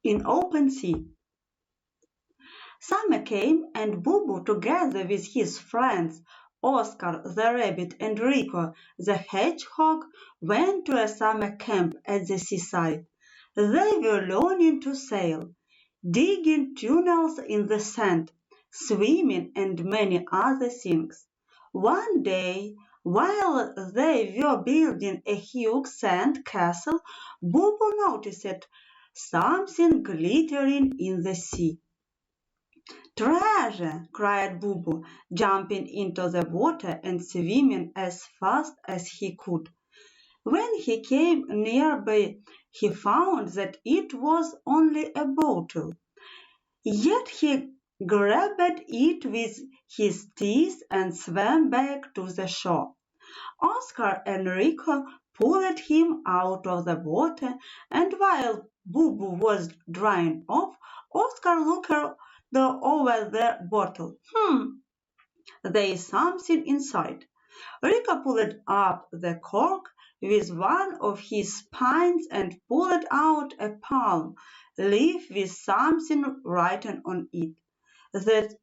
In open sea. Summer came, and Bubble, together with his friends Oscar the rabbit and Rico the hedgehog, went to a summer camp at the seaside. They were learning to sail, digging tunnels in the sand, swimming, and many other things. One day, while they were building a huge sand castle, Bubble noticed something glittering in the sea. "Treasure!" cried Bubble, jumping into the water and swimming as fast as he could. When he came nearby, he found that it was only a bottle. Yet he grabbed it with his teeth and swam back to the shore. Oscar and Rico pulled him out of the water, and while Bubble was drying off, Oscar looked over the bottle. There is something inside. Rico pulled up the cork with one of his spines and pulled out a palm leaf with something written on it. The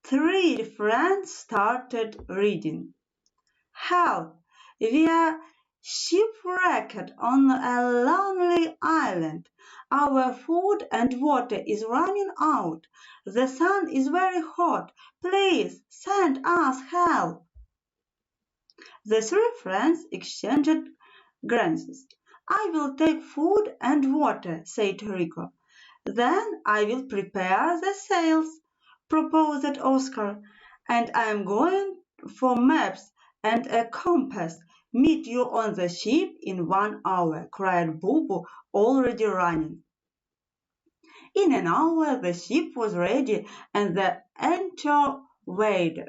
three friends started reading. "Help! We are shipwrecked on a lonely island. Our food and water is running out. The sun is very hot. Please send us help." The three friends exchanged glances. "I will take food and water," said Rico. "Then I will prepare the sails," proposed Oscar. "And I am going for maps and a compass. Meet you on the ship in 1 hour," cried Bubble, already running. In an hour the ship was ready and the anchor weighed.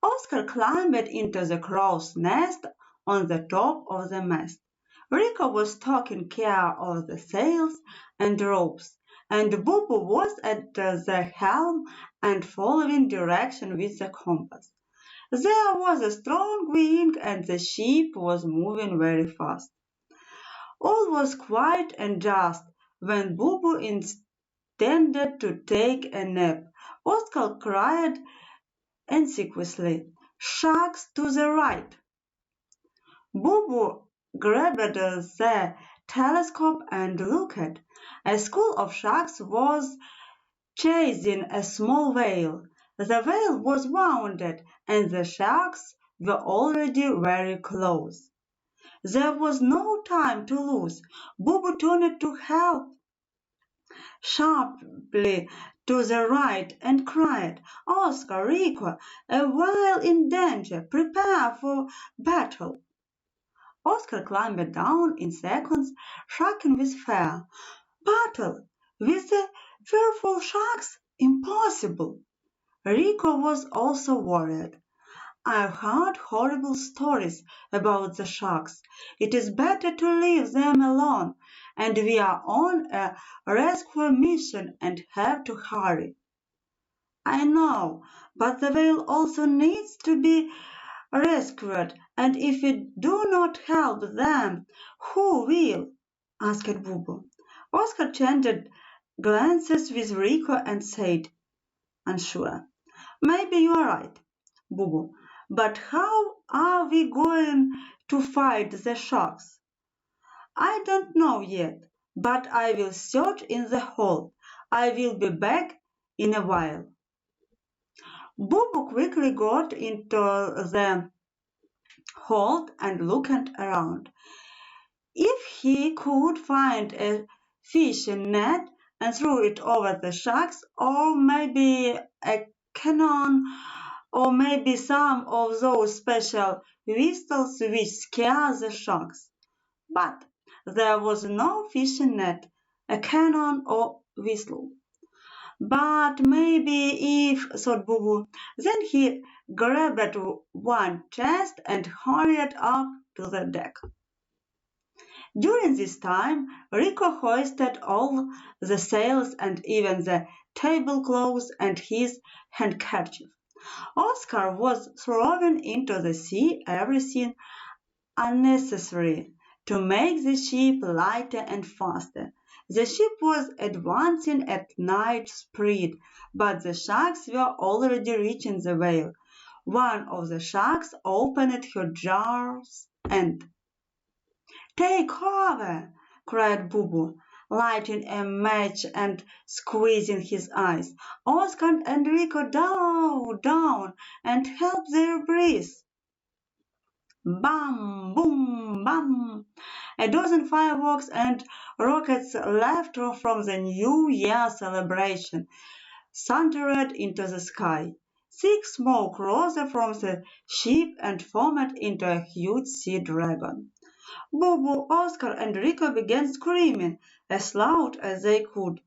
Oscar climbed into the crow's nest on the top of the mast. Rico was taking care of the sails and ropes, and Bubble was at the helm and following direction with the compass. There was a strong wind and the ship was moving very fast. All was quiet and just when Bubble intended to take a nap. Oscar cried anxiously, "Sharks to the right!" Bubble grabbed the telescope and looked. A school of sharks was chasing a small whale. The whale was wounded, and the sharks were already very close. There was no time to lose. Bubble turned to help sharply to the right and cried, "Oscar, Rico, a whale in danger! Prepare for battle!" Oscar climbed down in seconds, shaking with fear. Battle with the fearful sharks? Impossible! Rico was also worried. "I've heard horrible stories about the sharks. It is better to leave them alone, and we are on a rescue mission and have to hurry." "I know, but the whale also needs to be rescued, and if we do not help them, who will?" asked Bubble. Oscar changed glances with Rico and said, unsure, "Maybe you are right, Bubble, but how are we going to fight the sharks?" "I don't know yet, but I will search in the hold. I will be back in a while." Bubble quickly got into the hold and looked around. If he could find a fishing net and threw it over the sharks, or maybe a cannon, or maybe some of those special whistles which scare the sharks. But there was no fishing net, a cannon, or whistle. "But maybe if," thought Boo. Then he grabbed one chest and hurried up to the deck. During this time, Rico hoisted all the sails and even the tablecloths and his handkerchief. Oscar was throwing into the sea everything unnecessary to make the ship lighter and faster. The ship was advancing at night speed, but the sharks were already reaching the whale. One of the sharks opened her jaws and "Take cover!" cried Bubble, lighting a match and squeezing his eyes. "Oscar and Рико down, and help their breath!" Bam! Boom! Bam! A dozen fireworks and rockets left from the New Year celebration thundered into the sky. Thick smoke rose from the ship and formed into a huge sea dragon. Bubble, Oscar, and Рико began screaming as loud as they could,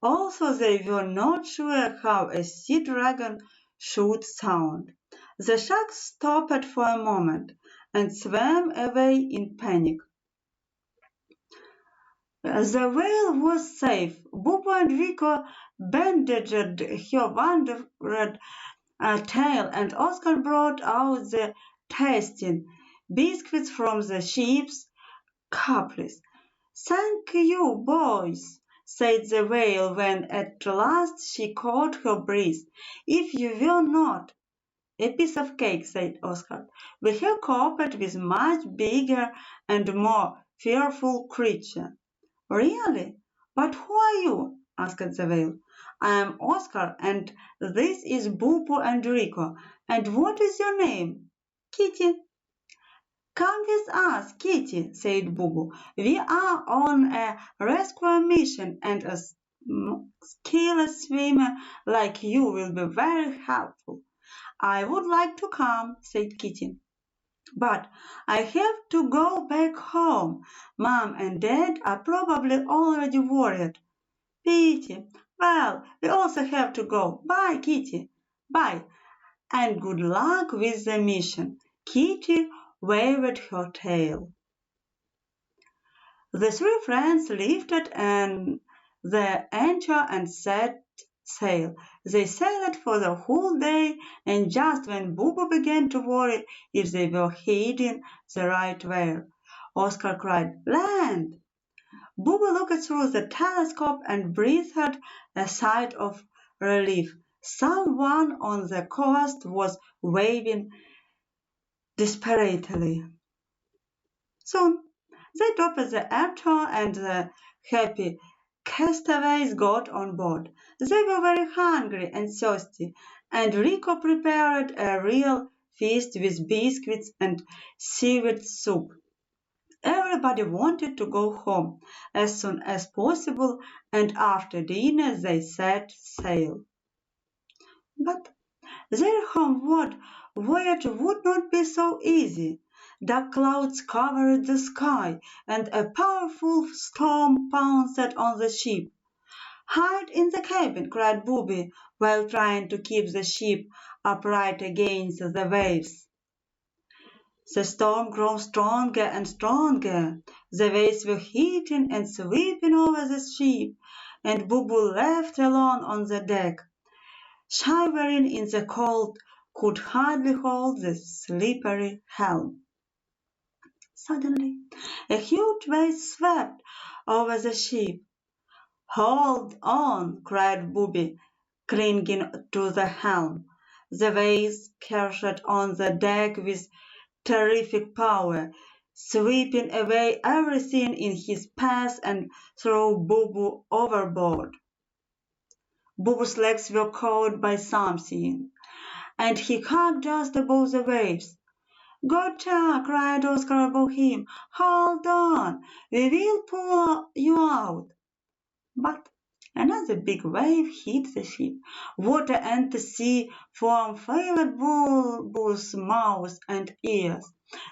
although they were not sure how a sea dragon should sound. The sharks stopped for a moment and swam away in panic. The whale was safe. Bubble and Рико bandaged her wounded tail, and Oscar brought out the tasting biscuits from the ship's cupboards. "Thank you, boys," said the whale when at last she caught her breath. "If you were not—" "A piece of cake," said Oscar. "We have coped with much bigger and more fearful creature." "Really? But who are you?" asked the whale. "I am Oscar, and this is Bubble and Рико. And what is your name?" "Kitty." "Come with us, Kitty," said Bubble. "We are on a rescue mission, and a skilled swimmer like you will be very helpful." "I would like to come," said Kitty. "But I have to go back home. Mom and Dad are probably already worried." "Pity. Well, we also have to go. Bye, Kitty." "Bye, and good luck with the mission." Kitty waved her tail. The three friends lifted the anchor and set sail. They sailed for the whole day, and just when Bubble began to worry if they were heading the right way, Oscar cried, "Land!" Bubble looked through the telescope and breathed a sigh of relief. Someone on the coast was waving desperately. Soon they topped the anchor, and the happy castaways got on board. They were very hungry and thirsty, and Рико prepared a real feast with biscuits and seaweed soup. Everybody wanted to go home as soon as possible, and after dinner they set sail. But their homeward voyage would not be so easy. Dark clouds covered the sky, and a powerful storm pounced on the ship. "Hide in the cabin!" cried Bobby, while trying to keep the ship upright against the waves. The storm grew stronger and stronger. The waves were hitting and sweeping over the ship, and Bubble, left alone on the deck, shivering in the cold, could hardly hold the slippery helm. Suddenly, a huge wave swept over the ship. "Hold on!" cried Bobby, clinging to the helm. The waves crashed on the deck with terrific power, sweeping away everything in his path and threw Bubble overboard. Bubbles' legs were caught by something, and he hung just above the waves. "Gotcha!" cried Oscar above him. "Hold on! We will pull you out!" But another big wave hit the ship. Water and the sea foam filled Bubbles' mouth and ears.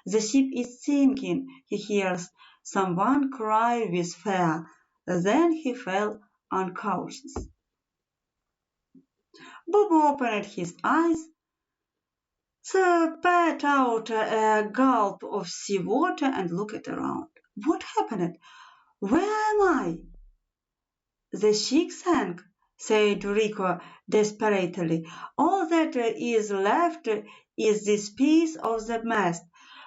"The ship is sinking," he hears someone cry with fear. Then he fell unconscious. Bubble opened his eyes, spat out a gulp of sea water, and looked around. "What happened? Where am I?" "The ship sank," said Рико desperately. "All that is left is this piece of the mast.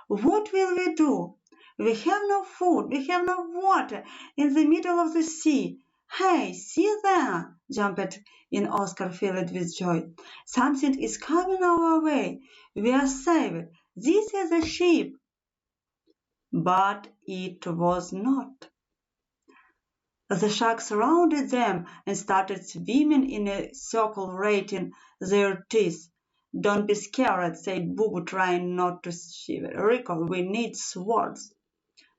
What will we do?" We have no food, we have no water, in the middle of the sea. Hey, see there, jumped in Oscar, filled with joy. Something is coming our way. We are saved. This is a ship. But it was not. The sharks surrounded them and started swimming in a circle, rattling their teeth. Don't be scared, said Bubble, trying not to shiver. Рико, we need swords.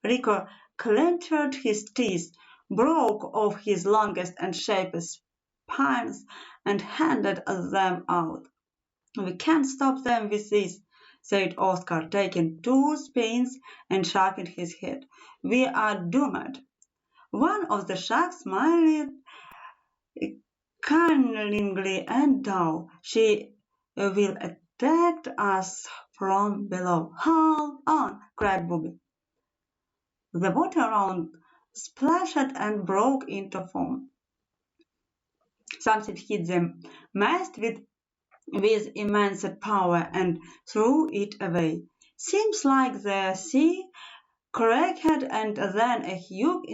Рико clenched his teeth, broke off his longest and sharpest spines, and handed them out. We can't stop them with this, said Oscar, taking 2 spins and shaking his head. We are doomed. One of the sharks smiled cunningly and down. She will attack us from below. Hold on, cried Bobby. The water around splashed and broke into foam. Something hit the mast with immense power and threw it away. Seems like the sea cracked and then a huge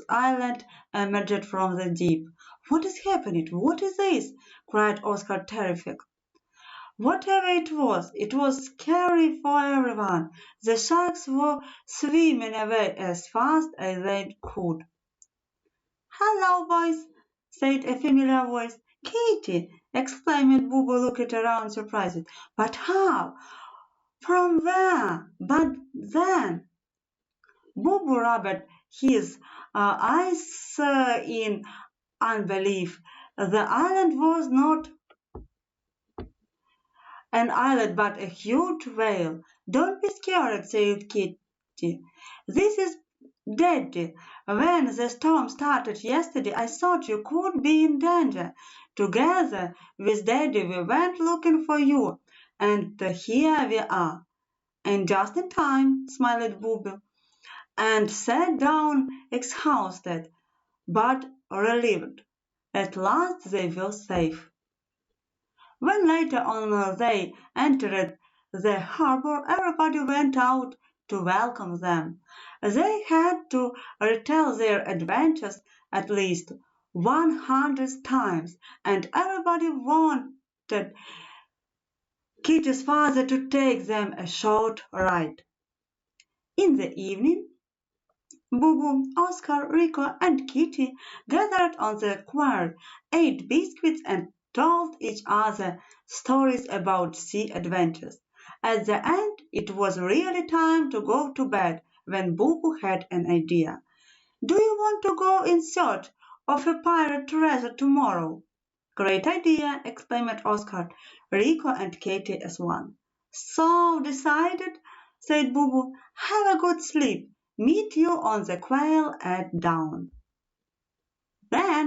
island emerged from the deep. What is happening? What is this? Cried Oscar, terrified. Whatever it was scary for everyone. The sharks were swimming away as fast as they could. Hello, boys, said a familiar voice. Kitty, exclaimed Bubble, looking around surprised. But how? From where? But then? Bubble rubbed his eyes in unbelief. The island was not an island but a huge whale. Don't be scared, said Kitty. This is Daddy. When the storm started yesterday, I thought you could be in danger. Together with Daddy, we went looking for you, and here we are. And just in time, smiled Bubble, and sat down exhausted, but relieved. At last they were safe. When later on they entered the harbor, everybody went out to welcome them. They had to retell their adventures at least 100 times, and everybody wanted Kitty's father to take them a short ride. In the evening, Bubble, Oscar, Рико, and Kitty gathered on the square, ate biscuits, and told each other stories about sea adventures. At the end, it was really time to go to bed when Bubble had an idea. Do you want to go in search of a pirate treasure tomorrow? Great idea, exclaimed Oscar, Рико, and Kitty as one. So decided, said Bubble. Have a good sleep. Meet you on the quail at dawn. Then